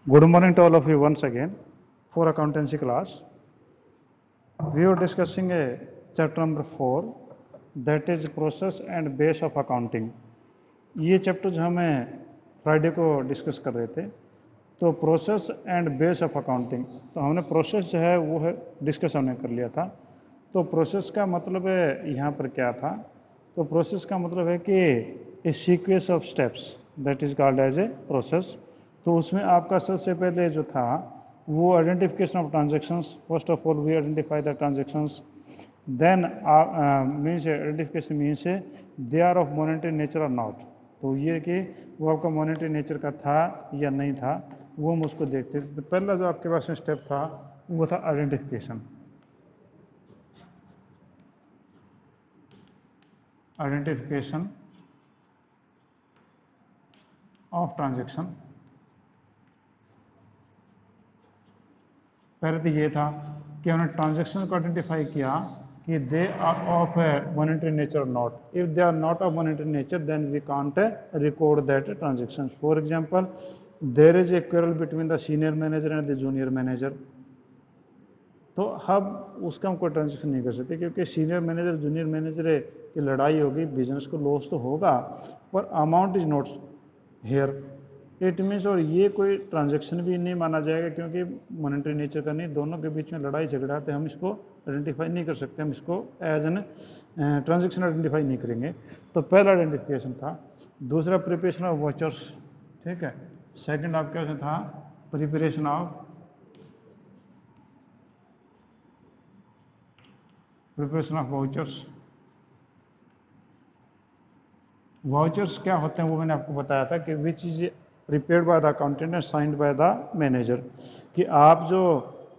Good morning to all of you once again for accountancy class. We are discussing a chapter number 4, that is process and base of accounting. ये chapter जो हमें Friday को discuss कर रहे थे, तो process and base of accounting, तो हमने प्रोसेस जो है वो है डिस्कस हमने कर लिया था। तो प्रोसेस का मतलब है यहाँ पर क्या था, तो प्रोसेस का मतलब है कि a sequence of steps that is called as a process. तो उसमें आपका सबसे पहले जो था वो identification of transactions. First of all we identify the transactions, then means identification means they are of monetary nature और नॉट। तो ये कि वो आपका मॉनेटरी नेचर का था या नहीं था, वो हम उसको देखते थे। तो पहला जो आपके पास में स्टेप था वो था आइडेंटिफिकेशन। Identification of transaction. पहले तो ये था कि हमने ट्रांजेक्शन को आइडेंटिफाई किया कि they are of monetary nature और not. If they are not of monetary nature then we can't record that transaction. For example, there is a quarrel between the senior manager and the junior manager, तो हम उसका हम कोई transaction नहीं कर सकते, क्योंकि सीनियर मैनेजर जूनियर मैनेजर की लड़ाई होगी, बिजनेस को लॉस तो होगा पर amount is not here it means. और ये कोई ट्रांजेक्शन भी नहीं माना जाएगा क्योंकि मॉनेटरी नेचर का नहीं, दोनों के बीच में लड़ाई झगड़ा है, हम इसको आइडेंटिफाई नहीं कर सकते, हम इसको एज एन ट्रांजेक्शन आइडेंटिफाई नहीं करेंगे। तो पहला आइडेंटिफिकेशन था। दूसरा प्रिपरेशन ऑफ वाउचर्स, ठीक है। सेकंड आपके पास था प्रिपरेशन ऑफ वाउचर्स। वाउचर्स क्या होते हैं वो मैंने आपको बताया था कि which is prepared by the accountant and signed by the manager. कि आप जो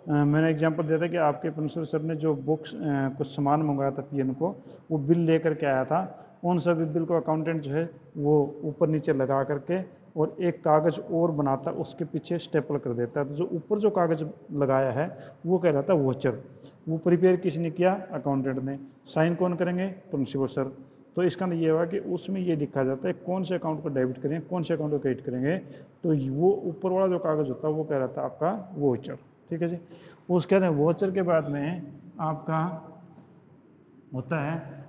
मैंने एग्जांपल दिया था कि आपके प्रिंसिपल सर ने जो बुक्स कुछ सामान मंगाया था पीएन को, वो बिल लेकर के आया था। उन सभी बिल को अकाउंटेंट जो है वो ऊपर नीचे लगा करके और एक कागज़ और बनाता, उसके पीछे स्टेपल कर देता है। तो जो ऊपर जो कागज़ लगाया है वो कहलाता है वोचर। वो प्रिपेयर किसने किया? अकाउंटेंट ने। साइन कौन करेंगे? Principal sir. तो इसका ये हुआ कि उसमें ये लिखा जाता है कौन से अकाउंट को डेबिट करेंगे, कौन से अकाउंट को क्रेडिट करेंगे। तो वो ऊपर वाला जो कागज़ होता है वो कह रहा था आपका वोचर, ठीक है जी। उसके बाद वोचर के बाद में आपका होता है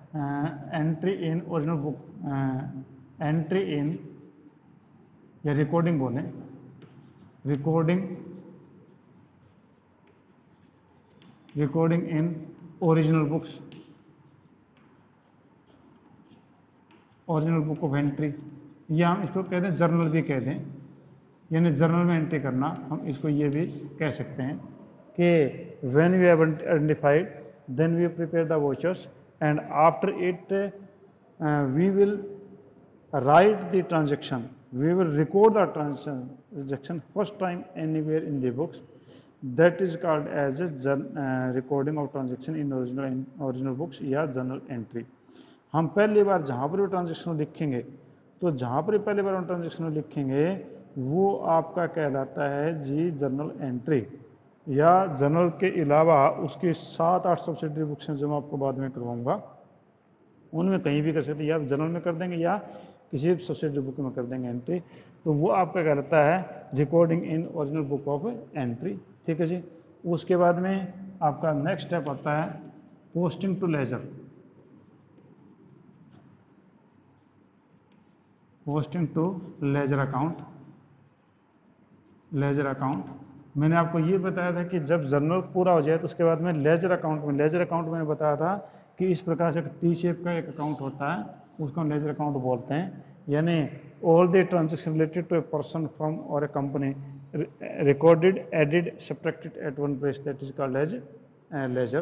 entry in original book, entry in या रिकॉर्डिंग बोले, recording in original books, original book of entry, या हम इसको कहते हैं जर्नल भी कहते हैं, यानी जर्नल में एंट्री करना। हम इसको ये भी कह सकते हैं कि when we have identified then we prepare the vouchers and after it we will write the transaction, we will record the transaction first time anywhere in the books, that is called as a recording of transaction in original books या journal entry. हम पहली बार जहाँ पर भी transaction लिखेंगे, तो जहाँ पर पहली बार हम ट्रांजेक्शन लिखेंगे वो आपका कहलाता है जी जर्नल एंट्री। या जर्नल के अलावा उसकी 7-8 सब्सिडरी बुक्स हैं जो मैं आपको बाद में करवाऊंगा, उनमें कहीं भी कर सकते हैं, या जर्नल में कर देंगे या किसी भी सब्सिडरी बुक में कर देंगे एंट्री। तो वो आपका कहलाता है recording in original book of entry, ठीक है जी। उसके बाद में आपका नेक्स्ट स्टेप आता है posting to ledger. Posting to ledger account, ledger account. मैंने आपको ये बताया था कि जब जर्नल पूरा हो जाए तो उसके बाद में लेजर अकाउंट में, लेजर अकाउंट मैंने बताया था कि इस प्रकार से टी शेप का एक अकाउंट होता है, उसको हम लेजर अकाउंट बोलते हैं। यानी all the transaction related to a person from और a company recorded, added, subtracted at one place, that is called as ledger.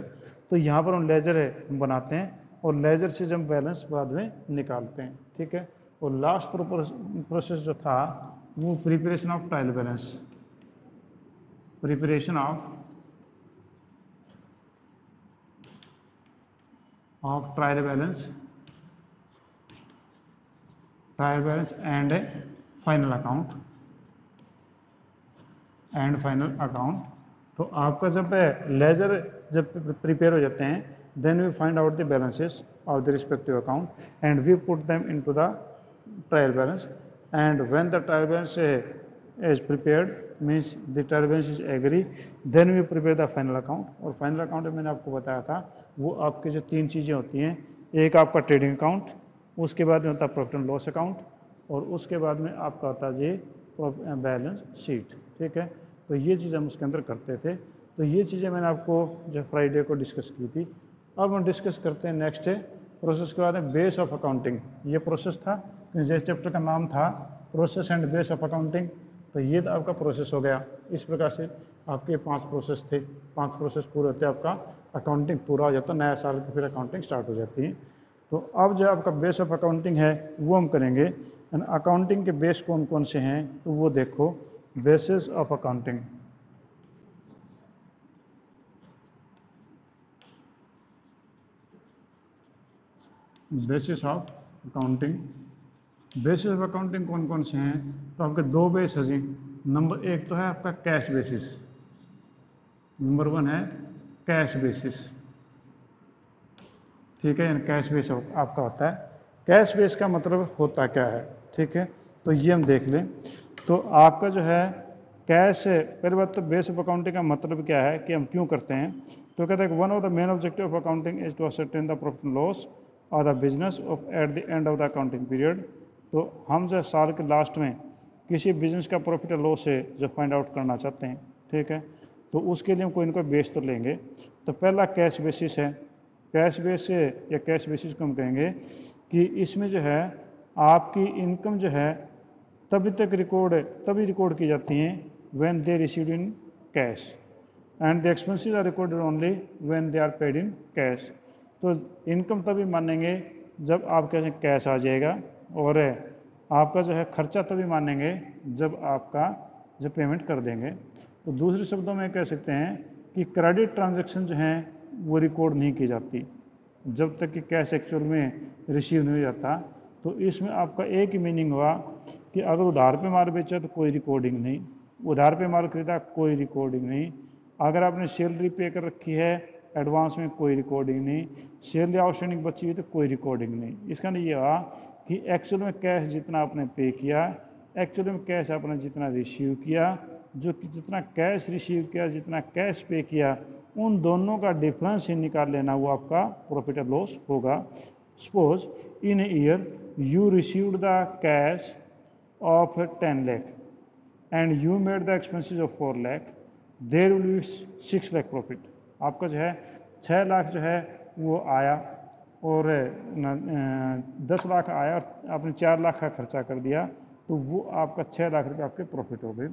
तो यहाँ पर हम लेजर बनाते हैं और लेजर से जब बैलेंस बाद में निकालते हैं, ठीक है। और लास्ट प्रोसेस जो था वो preparation of trial balance, preparation of trial balance, and final account, तो आपका जब लेजर जब प्रिपेयर हो जाते हैं then we find out the balances of the respective account and we put them into the trial balance, and when the trial balance is prepared means the turbines is agree, then we prepare the final account। और final account में मैंने आपको बताया था वो आपके जो 3 चीज़ें होती हैं, एक आपका ट्रेडिंग अकाउंट, उसके बाद में होता है प्रॉफिट एंड लॉस अकाउंट, और उसके बाद में आपका होता है ये बैलेंस शीट। ठीक है, तो ये चीज़ हम उसके अंदर करते थे। तो ये चीज़ें मैंने आपको जो फ्राइडे को डिस्कस की थी। अब हम डिस्कस करते हैं नेक्स्ट प्रोसेस के बाद में बेस ऑफ अकाउंटिंग। ये प्रोसेस था, जिस चैप्टर का नाम था process and base of accounting. तो ये तो आपका प्रोसेस हो गया। इस प्रकार से आपके 5 प्रोसेस थे, 5 प्रोसेस पूरे होते आपका अकाउंटिंग पूरा हो जाता, नया साल की फिर अकाउंटिंग स्टार्ट हो जाती है। तो अब जो आपका बेस ऑफ अकाउंटिंग है वो हम करेंगे। एंड अकाउंटिंग के बेस कौन कौन से हैं तो वो देखो, basis of accounting. Basis of accounting, basis of accounting कौन कौन से हैं तो आपके 2 बेस हैं जी। नंबर 1 तो है आपका कैश बेसिस, नंबर 1 है कैश बेसिस। ठीक है, कैश बेस आपका होता है। कैश बेस का मतलब होता क्या है, ठीक है, तो ये हम देख लें। तो आपका जो है कैश है, पहली बात तो बेस ऑफ अकाउंटिंग का मतलब क्या है कि हम क्यों करते हैं। तो कहते हैं कि one of the main objective of accounting is to ascertain the profit and loss और the business of at the end of the accounting period. तो हम जो साल के लास्ट में किसी बिजनेस का प्रॉफिट और लॉस है जो फाइंड आउट करना चाहते हैं, ठीक है, तो उसके लिए हम कोई ना कोई बेस तो लेंगे। तो पहला कैश बेसिस है। कैश बेस से या कैश बेसिस को हम कहेंगे कि इसमें जो है आपकी इनकम जो है तभी रिकॉर्ड की जाती हैं when they received in cash and the expenses are recorded only when they are paid in cash. तो इनकम तभी मानेंगे जब आपके कैश आ जाएगा, और आपका जो है खर्चा तभी मानेंगे जब आपका जो पेमेंट कर देंगे। तो दूसरे शब्दों में कह सकते हैं कि क्रेडिट ट्रांजैक्शन जो हैं वो रिकॉर्ड नहीं की जाती जब तक कि कैश एक्चुअल में रिसीव नहीं हो जाता। तो इसमें आपका एक ही मीनिंग हुआ कि अगर उधार पे माल बेचा तो कोई रिकॉर्डिंग नहीं, उधार पे माल खरीदा कोई रिकॉर्डिंग नहीं, अगर आपने सैलरी पे कर रखी है एडवांस में कोई रिकॉर्डिंग नहीं, सैलरी आउटस्टैंडिंग बची हुई तो कोई रिकॉर्डिंग नहीं। इसका नहीं ये हुआ कि एक्चुअल में कैश जितना आपने पे किया, एक्चुअल में कैश आपने जितना रिसीव किया, जो कि जितना कैश रिसीव किया जितना कैश पे किया, उन दोनों का डिफरेंस ही निकाल लेना, वो आपका प्रॉफिट और लॉस होगा। Suppose in a year you received the cash of 10 lakh and you made the expenses of 4 lakh, there will be 6 lakh profit. आपका जो है 6 लाख जो है वो आया और 10 लाख आया और आपने 4 लाख का खर्चा कर दिया, तो वो आपका 6 लाख रुपये आपके प्रॉफिट हो गए।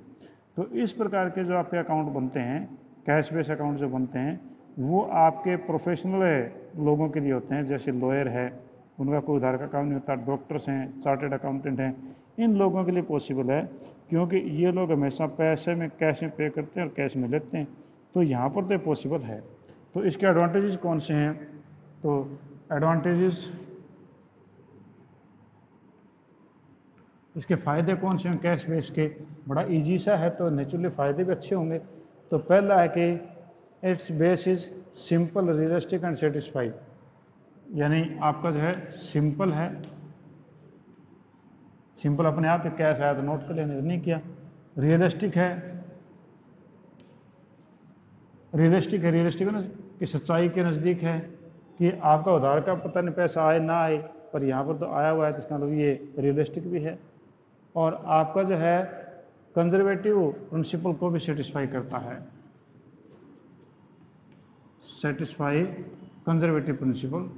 तो इस प्रकार के जो आपके अकाउंट बनते हैं, कैश बेस अकाउंट जो बनते हैं, वो आपके प्रोफेशनल लोगों के लिए होते हैं, जैसे लॉयर है उनका कोई उधार का काम नहीं होता, डॉक्टर्स हैं, चार्टेड अकाउंटेंट हैं, इन लोगों के लिए पॉसिबल है क्योंकि ये लोग हमेशा पैसे में कैश में पे करते हैं और कैश में लेते हैं। तो यहाँ पर तो पॉसिबल है। तो इसके एडवांटेजेस कौन से हैं, तो एडवांटेजेस, इसके फ़ायदे कौन से हैं कैश बेस के, बड़ा इजी सा है तो नेचुरली फ़ायदे भी अच्छे होंगे। तो पहला है कि it's base is simple realistic and satisfy, यानी आपका जो है सिंपल है, सिंपल अपने आप ही कैश आया तो नोट कर लेने नहीं किया। रियलिस्टिक है, रियलिस्टिक है ना कि सच्चाई के नज़दीक है कि आपका उधार का पता नहीं पैसा आए ना आए, पर यहाँ पर तो आया हुआ है, तो इसका मतलब ये रियलिस्टिक भी है। और आपका जो है कंजर्वेटिव प्रिंसिपल को भी सेटिस्फाई करता है, satisfy conservative principal.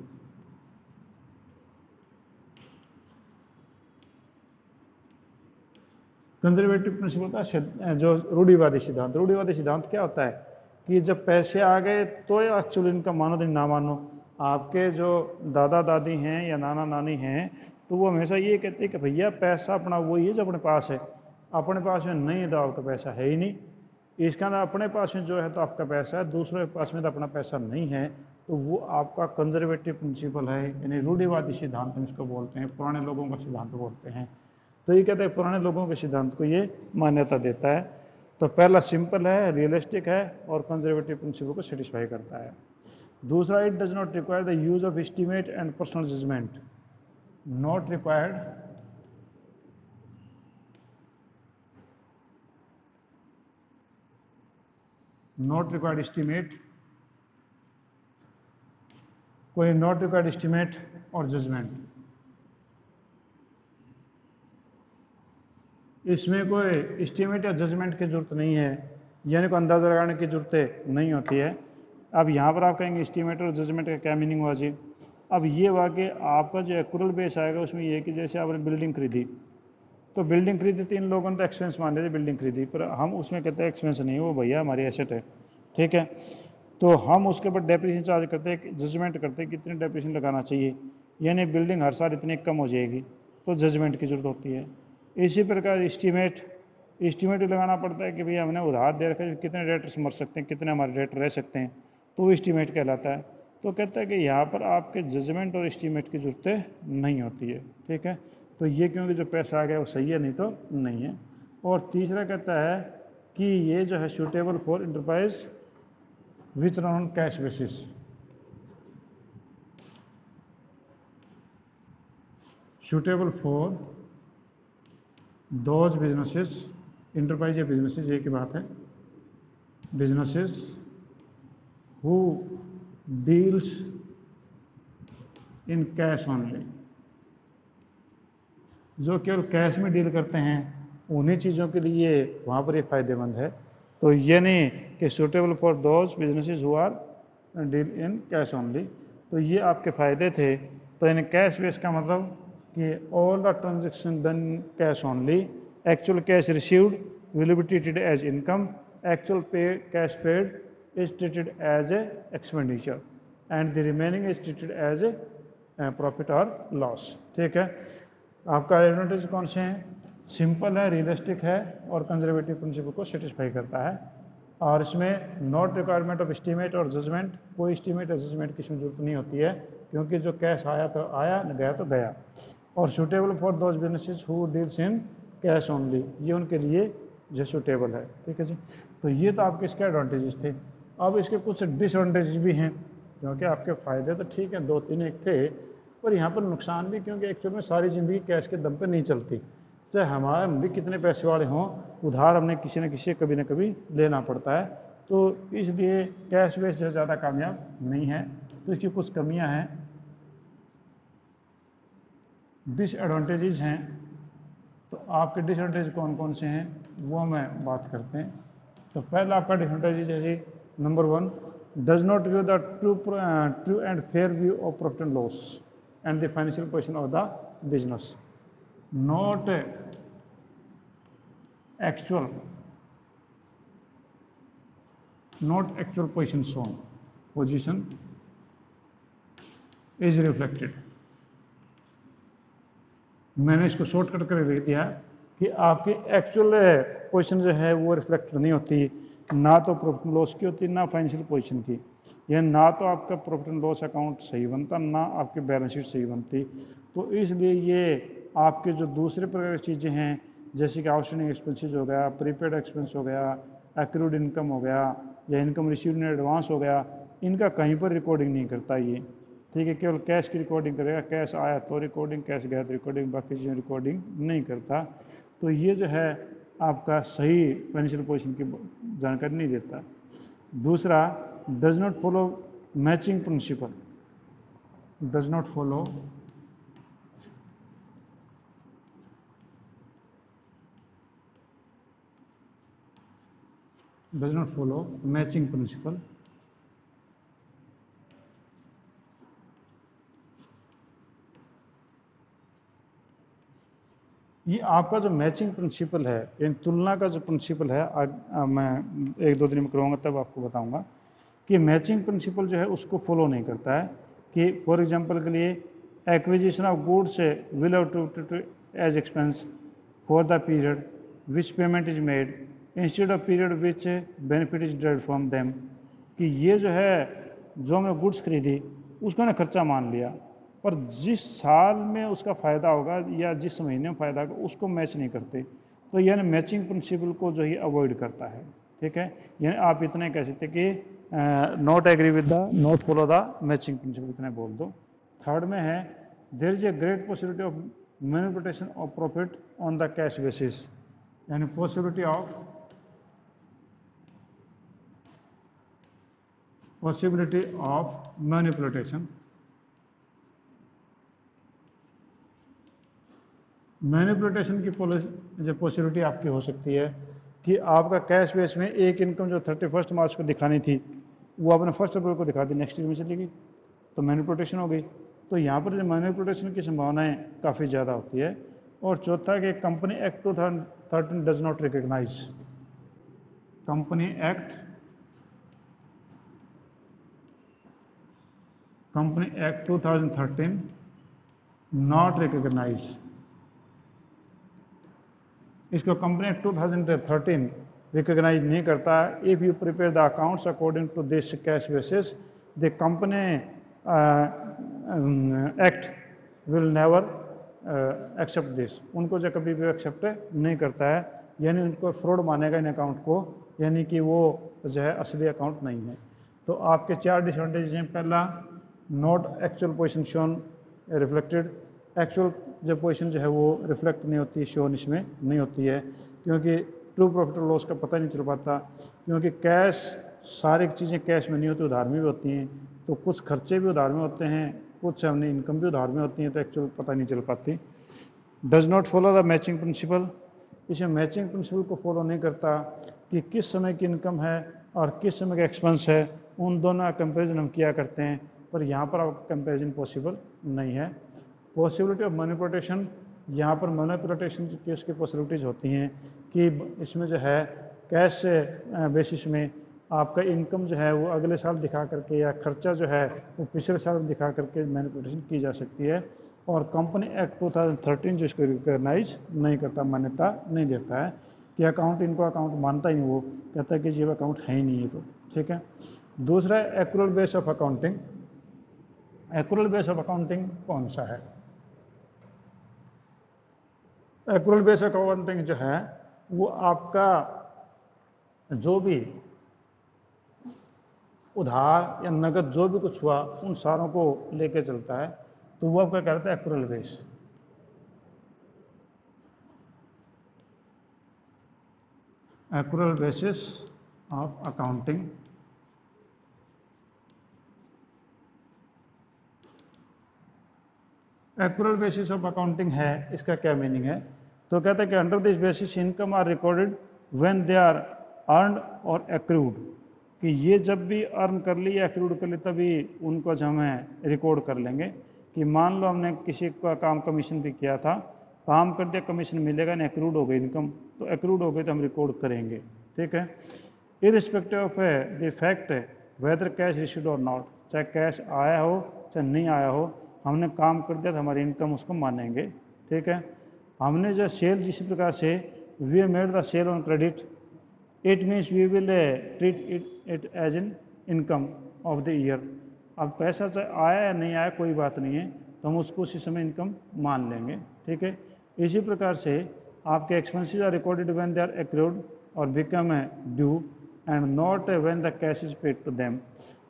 Conservative principal का जो रूढ़िवादी सिद्धांत, रूढ़िवादी सिद्धांत क्या होता है कि जब पैसे आ गए तो एक्चुअली इनका मानो तो ना मानो। आपके जो दादा दादी हैं या नाना नानी हैं तो वो हमेशा ये कहते हैं कि भैया पैसा अपना वही है जो अपने पास है, अपने पास में नहीं है तो आपका पैसा है ही नहीं। इसका ना अपने पास में जो है तो आपका पैसा है, दूसरे के पास में तो अपना पैसा नहीं है, तो वो आपका कंजर्वेटिव प्रिंसिपल है, यानी रूढ़िवादी सिद्धांत हम इसको बोलते हैं, पुराने लोगों का सिद्धांत बोलते हैं। तो ये कहते हैं पुराने लोगों के सिद्धांत को ये मान्यता देता है। तो पहला सिंपल है, रियलिस्टिक है और कंजर्वेटिव प्रिंसिपल को सेटिस्फाई करता है। दूसरा, it does not require the use of estimate and personal judgement, not required not required estimate, कोई नॉट रिक्वायर्ड एस्टीमेट और जजमेंट। इसमें कोई एस्टीमेट या जजमेंट की जरूरत नहीं है, यानी कोई अंदाजा लगाने की जरूरत नहीं होती है। अब यहाँ पर आप कहेंगे एस्टीमेट और जजमेंट का क्या मीनिंग हुआ जी? अब ये हुआ कि आपका जो एक्रूरल बेस आएगा उसमें ये है कि जैसे आपने बिल्डिंग खरीदी, तो बिल्डिंग खरीदी 3 लोगों ने तो एक्सपेंस मान लिया बिल्डिंग खरीदी, पर हम उसमें कहते हैं एक्सपेंस नहीं, वो भैया हमारी एसेट है, ठीक है। तो हम उसके ऊपर डेप्रिसिएशन चार्ज करते हैं, जजमेंट करते हैं कितने डेप्रिसिएशन लगाना चाहिए, यानी बिल्डिंग हर साल इतनी कम हो जाएगी, तो जजमेंट की जरूरत होती है। इसी प्रकार एस्टीमेट लगाना पड़ता है कि भैया हमने उधार दे रखा है, कितने डेटर्स मर सकते हैं, कितने हमारे डेटर रह सकते हैं, तो वो एस्टीमेट कहलाता है। तो कहता है कि यहाँ पर आपके जजमेंट और एस्टीमेट की जरूरत नहीं होती है, ठीक है। तो ये क्योंकि जो पैसा आ गया वो सही है, नहीं तो नहीं है। और तीसरा कहता है कि ये जो है suitable for enterprise which run on cash basis. Suitable for those businesses, enterprise या बिजनेसेस एक ही बात है, businesses who deals in cash only, जो केवल कैश में डील करते हैं उन्हीं चीज़ों के लिए वहाँ पर ये फ़ायदेमंद है। तो ये नहीं कि suitable for those businesses who are deal in cash only, तो ये आपके फ़ायदे थे। तो इन कैश बेस का मतलब कि all the transaction done cash only, actual cash received will be treated as income, actual pay cash paid is treated as a expenditure and the remaining is treated as a profit और loss, ठीक है। आपका advantage कौन से हैं? Simple है, realistic है और कंजर्वेटिव प्रिंसिपल को सेटिस्फाई करता है। और इसमें नॉट रिक्वायरमेंट ऑफ एस्टीमेट और जजमेंट, कोई एस्टीमेट या जजमेंट की इसमें जरूरत नहीं होती है, क्योंकि जो कैश आया तो आया, गया तो गया। और suitable for those businesses who deals in cash only, ये उनके लिए जो सूटेबल है, ठीक है जी। तो ये तो आपके इसके एडवांटेजेस थे। अब इसके कुछ डिसएडवांटेजेस भी हैं, क्योंकि आपके फ़ायदे तो ठीक है, 2-3 एक थे, पर यहाँ पर नुकसान भी, क्योंकि एक्चुअल में सारी ज़िंदगी कैश के दम पर नहीं चलती। चाहे हमारे हम भी कितने पैसे वाले हों, उधार हमने किसी न किसी कभी न कभी लेना पड़ता है, तो इसलिए कैश बेस जो ज़्यादा कामयाब नहीं है। तो इसकी कुछ कमियां हैं, डिसएडवांटेजेस हैं। तो आपके डिसएडवांटेज कौन कौन से हैं वो मैं बात करते हैं। तो पहला आपका डिसएडवांटेज जैसे number 1, does not give the true and fair view of profit and loss and the financial position of the business, not actual position shown, position is reflected। मैंने इसको शॉर्टकट कर लिख दिया कि आपकी एक्चुअल पोजीशन जो है वो रिफ्लेक्ट नहीं होती, ना तो प्रॉफिट एंड लॉस की होती, ना फाइनेंशियल पोजीशन की। यह ना तो आपका प्रॉफिट एंड लॉस अकाउंट सही बनता, ना आपकी बैलेंस शीट सही बनती। तो इसलिए ये आपके जो दूसरे प्रकार की चीज़ें हैं, जैसे कि आउटस्टैंडिंग एक्सपेंसेस हो गया, प्रीपेड एक्सपेंस हो गया, एक्रूड इनकम हो गया, या इनकम रिसीव्ड इन एडवांस हो गया, इनका कहीं पर रिकॉर्डिंग नहीं करता ये, ठीक है। केवल कैश की रिकॉर्डिंग करेगा, कैश आया तो रिकॉर्डिंग, कैश गया तो रिकॉर्डिंग, बाकी चीज़ें रिकॉर्डिंग नहीं करता। तो ये जो है आपका सही फाइनेंशियल पोजीशन की जानकारी नहीं देता। दूसरा, does not follow matching principal, does not follow matching principal. ये आपका जो मैचिंग प्रिंसिपल है, यानी तुलना का जो प्रिंसिपल है, मैं 1-2 दिन में करवाऊंगा तब आपको बताऊंगा कि मैचिंग प्रिंसिपल जो है उसको फॉलो नहीं करता है। कि फॉर एग्जांपल के लिए acquisition of goods will have to as expense for the period which payment is made instead of period which benefit is derived from them, कि ये जो है जो हमने गुड्स खरीदी उसका ना खर्चा मान लिया, पर जिस साल में उसका फ़ायदा होगा या जिस महीने में फ़ायदा होगा उसको मैच नहीं करते। तो यानी मैचिंग प्रिंसिपल को जो ही अवॉइड करता है, ठीक है। यानी आप इतने कह सकते कि not agree with the, not follow the matching principle, इतने बोल दो। थर्ड में है there is a great possibility of manipulation of profit on the cash basis, यानी possibility of possibility of manipulation. Manipulation की जो पॉसिबिलिटी आपकी हो सकती है कि आपका कैश बेस में एक इनकम जो 31 मार्च को दिखानी थी वो आपने 1 अप्रैल को दिखा दी, नेक्स्ट ईयर में चली गई, तो मैनिपुलेशन हो गई। तो यहाँ पर जो मैनिपुलेशन की संभावनाएं काफ़ी ज़्यादा होती है। और चौथा कि company act 2013 does not recognise, company act 2013 not recognise, इसको कंपनी एक्ट 2013 रिकॉग्नाइज नहीं करता। If you prepare the accounts according to this cash basis, the company act will never accept this, उनको जो कभी भी एक्सेप्ट नहीं करता है, यानी उनको फ्रॉड मानेगा इन अकाउंट को, यानी कि वो जो है असली अकाउंट नहीं है। तो आपके 4 डिसएडवांटेज हैं। पहला, not actual position shown reflected, actual जो पोजीशन जो है वो रिफ्लेक्ट नहीं होती, शोन इसमें नहीं होती है, क्योंकि ट्रू प्रॉफिट और लॉस का पता नहीं चल पाता, क्योंकि कैश सारी चीज़ें कैश में नहीं होती, उधार में भी होती हैं। तो कुछ खर्चे भी उधार में होते हैं, कुछ हमने इनकम भी उधार में होती हैं, तो एक्चुअल पता नहीं चल पाती। Does not follow the matching principal, इसमें मैचिंग प्रिंसिपल को फॉलो नहीं करता कि किस समय की इनकम है और किस समय का एक्सपेंस है, उन दोनों का कंपेरिजन हम किया करते हैं, पर यहाँ पर आपका कंपेरिजन पॉसिबल नहीं है। पॉसिबिलिटी ऑफ मैनिपुलेशन, यहाँ पर मैनिपुलेशन की उसकी पॉसिबिलिटीज़ होती हैं कि इसमें जो है कैश बेसिस में आपका इनकम जो है वो अगले साल दिखा करके या खर्चा जो है वो पिछले साल दिखा करके मैनिपुलेशन की जा सकती है। और कंपनी एक्ट 2013 जो इसको रिकॉग्नाइज नहीं करता, मान्यता नहीं देता है कि अकाउंट, इनको अकाउंट मानता ही नहीं, वो कहता है कि ये अकाउंट है ही नहीं है। तो ठीक है। दूसरा, accrual base of accounting. Accrual base of accounting कौन सा है? एक्रूअल बेस ऑफ अकाउंटिंग जो है वो आपका जो भी उधार या नगद जो भी कुछ हुआ उन सारों को लेके चलता है, तो वो आपका कहता है accrual base. Accrual basis of accounting. Accrual basis of accounting है, इसका क्या मीनिंग है? तो कहते हैं कि under this basis income are recorded when they are earned और एक्रूड, कि ये जब भी अर्न कर ली या एक्रूड कर ली तभी उनको जो हमें रिकॉर्ड कर लेंगे। कि मान लो हमने किसी का काम कमीशन भी किया था, काम कर दिया, कमीशन मिलेगा नहीं, एक्रूड हो गई इनकम, तो एक्रूड हो गई तो हम रिकॉर्ड करेंगे। ठीक है। Irrespective of the fact whether cash received और नॉट, चाहे कैश आया हो चाहे नहीं आया हो, हमने काम कर दिया तो हमारी इनकम उसको मानेंगे। ठीक है। हमने जो सेल जिस प्रकार से we made the sale on credit, it means we will treat it as an income of the year. अब पैसा चाहे आया या नहीं आया कोई बात नहीं है, तो हम उसको उसी समय इनकम मान लेंगे। ठीक है। इसी प्रकार से आपके expenses are recorded when they are accrued और become due and not when the cash is paid to them.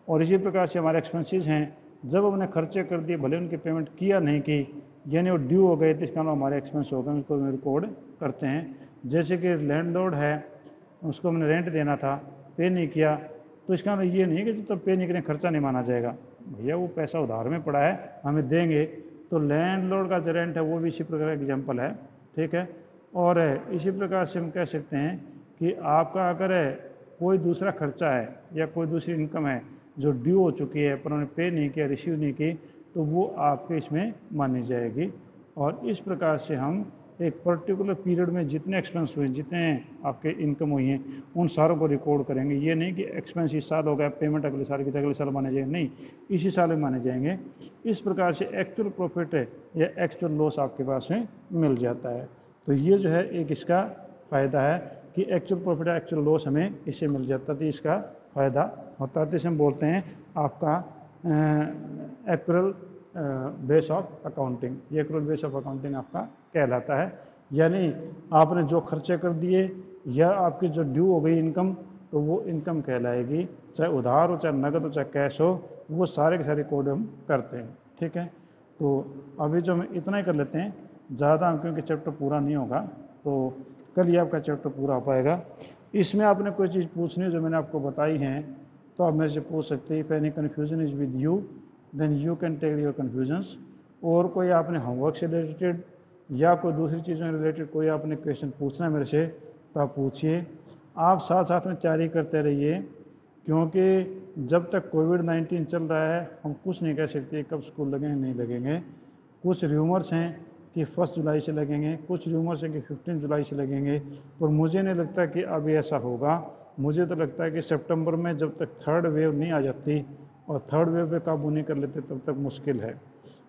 और इसी प्रकार से हमारे एक्सपेंसेस हैं जब हमने खर्चे कर दिए, भले उनकी पेमेंट किया नहीं की, यानी वो ड्यू हो गए, तो इसका नाम हमारे एक्सपेंस हो गए, उसको रिकॉर्ड करते हैं। जैसे कि लैंडलॉर्ड है, उसको हमने रेंट देना था, पे नहीं किया, तो इसका मतलब ये नहीं कि तो पे नहीं करें खर्चा नहीं माना जाएगा, भैया वो पैसा उधार में पड़ा है, हमें देंगे। तो लैंडलॉर्ड का जो रेंट है वो भी इसी प्रकार का एग्जाम्पल है। ठीक है। और इसी प्रकार से हम कह सकते हैं कि आपका अगर कोई दूसरा खर्चा है या कोई दूसरी इनकम है जो ड्यू हो चुकी है पर उन्होंने पे नहीं किया, रिसीव नहीं की, तो वो आपके इसमें मानी जाएगी। और इस प्रकार से हम एक पर्टिकुलर पीरियड में जितने एक्सपेंस हुए, जितने आपके इनकम हुई हैं, उन सारों को रिकॉर्ड करेंगे। ये नहीं कि एक्सपेंस इस साल हो गया, पेमेंट अगले साल की तो अगले साल माने जाएंगे, नहीं, इसी साल में माने जाएंगे। इस प्रकार से एक्चुअल प्रॉफिट या एक्चुअल लॉस आपके पास में मिल जाता है। तो ये जो है एक इसका फ़ायदा है कि एक्चुअल प्रॉफिट या एक्चुअल लॉस हमें इससे मिल जाता है, तो इसका फ़ायदा होता है। तो इसे हम बोलते हैं आपका एक्रूअल बेस ऑफ अकाउंटिंग। ये एक्रूअल बेस ऑफ अकाउंटिंग आपका कहलाता है। यानी आपने जो खर्चे कर दिए या आपकी जो ड्यू हो गई इनकम, तो वो इनकम कहलाएगी, चाहे उधार हो, चाहे नगद हो, चाहे कैश हो, वो सारे के सारे रिकॉर्ड हम करते हैं। ठीक है। तो अभी जो हम इतना ही कर लेते हैं, ज़्यादा हम, क्योंकि चैप्टर पूरा नहीं होगा, तो कल ही आपका चैप्टर पूरा हो पाएगा। इसमें आपने कोई चीज़ पूछनी जो मैंने आपको बताई हैं, तो आप मेरे से पूछ सकते हैं। If any confusion is with you then you can take your confusions. और कोई आपने होमवर्क से रिलेटेड या कोई दूसरी चीज़ों से रिलेटेड कोई आपने क्वेश्चन पूछना है मेरे से तो आप पूछिए। आप साथ साथ में तैयारी करते रहिए, क्योंकि जब तक कोविड-19 चल रहा है हम कुछ नहीं कह सकते कब स्कूल लगेंगे नहीं लगेंगे। कुछ र्यूमर्स हैं कि 1 जुलाई से लगेंगे, कुछ र्यूमर्स हैं कि 15 जुलाई से लगेंगे, पर मुझे नहीं लगता कि अभी ऐसा होगा। मुझे तो लगता है कि सितंबर में जब तक थर्ड वेव नहीं आ जाती और थर्ड वेव पे काबू नहीं कर लेते तब तक मुश्किल है।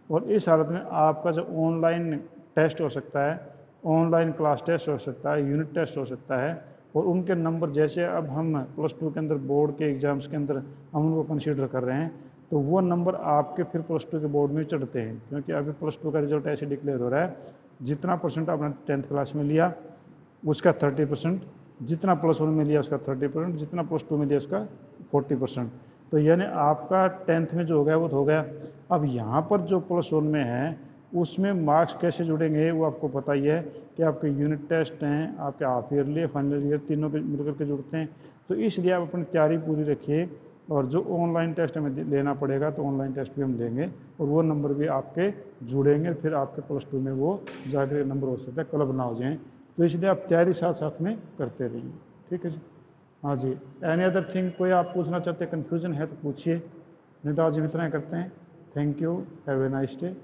और इस हालत में आपका जो ऑनलाइन टेस्ट हो सकता है, ऑनलाइन क्लास टेस्ट हो सकता है, यूनिट टेस्ट हो सकता है, और उनके नंबर जैसे अब हम +2 के अंदर बोर्ड के एग्ज़ाम्स के अंदर हम उनको कंसीडर कर रहे हैं, तो वो नंबर आपके फिर +2 के बोर्ड में चढ़ते हैं, क्योंकि अभी +2 का रिजल्ट ऐसे डिक्लेयर हो रहा है जितना परसेंट आपने 10th क्लास में लिया उसका 30%, जितना +1 में लिया उसका 30%, जितना +2 में लिया उसका 40%। तो यानी आपका 10th में जो हो गया वो तो हो गया। अब यहाँ पर जो +1 में है उसमें मार्क्स कैसे जुड़ेंगे वो आपको पता ही है कि आपके यूनिट टेस्ट हैं, आपके हाफ ईयरली फाइनल ईयर तीनों के मिलकर के जुड़ते हैं। तो इसलिए आप अपनी तैयारी पूरी रखिए, और जो ऑनलाइन टेस्ट हमें लेना पड़ेगा तो ऑनलाइन टेस्ट भी हम लेंगे और वो नंबर भी आपके जुड़ेंगे, फिर आपके +2 में वो जाकर नंबर हो सकता है क्लब ना हो जाएँ। तो इसलिए आप तैयारी साथ साथ में करते रहिए। ठीक है जी। हाँ जी, एनी अदर थिंग कोई आप पूछना चाहते हैं, कन्फ्यूजन है तो पूछिए, नहीं तो आज हम इतना ही करते हैं। Thank you, have a nice day.